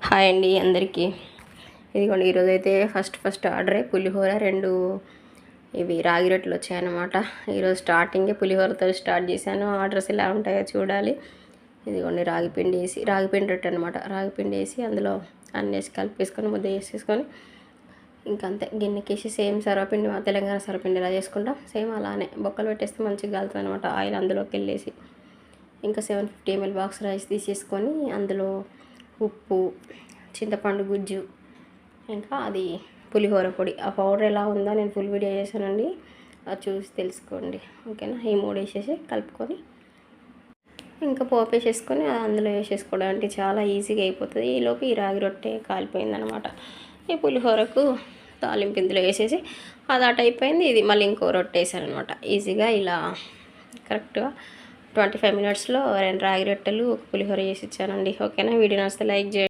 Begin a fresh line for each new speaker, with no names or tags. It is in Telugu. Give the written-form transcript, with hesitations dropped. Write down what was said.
హాయ్ అండి అందరికీ. ఇదిగోండి ఈరోజైతే ఫస్ట్ ఆర్డరే పులిహోర 2 ఇవి రాగి రొట్టెలు వచ్చాయన్నమాట. ఈరోజు స్టార్టింగే పులిహోరతో స్టార్ట్ చేశాను. ఆర్డర్స్ ఎలా ఉంటాయో చూడాలి. ఇదిగోండి రాగి పిండి రొట్టె అనమాట. రాగి పిండి వేసి అందులో అన్నీ వేసి కలిపేసుకొని ముద్ద చేసేసుకొని ఇంకంతే గిన్నెకేసి సేమ్ సర్వపిండి తెలంగాణ సర్వపిండి ఎలా చేసుకుంటాం సేమ్ అలానే బొక్కలు పెట్టేస్తే మంచిగా కాలుతుంది అనమాట. ఆయిల్ అందులోకి వెళ్ళేసి ఇంకా 750 ml బాక్స్ రైస్ తీసేసుకొని అందులో ఉప్పు, చింతపండు గుజ్జు, ఇంకా అది పులిహోర పొడి. ఆ పౌడర్ ఎలా ఉందో నేను ఫుల్ వీడియో చేశానండి, అది చూసి తెలుసుకోండి. ఓకేనా? ఈ 3 వేసేసి కలుపుకొని ఇంకా పోపు వేసేసుకొని అందులో వేసేసుకోవడం అంటే చాలా ఈజీగా అయిపోతుంది. ఈలోపు ఈ రాగి రొట్టె కాలిపోయిందనమాట. ఈ పులిహోరకు తాలింపు ఇందులో వేసేసి అది అటు అయిపోయింది. ఇది మళ్ళీ ఇంకో రొట్టె వేసాను అనమాట. ఈజీగా ఇలా కరెక్ట్గా 25 minutesలో 2 రాగి రొట్టెలు, ఒక పులిహోర చేసి ఇచ్చానండి. ఓకేనా? వీడియో నచ్చితే లైక్ చేయండి.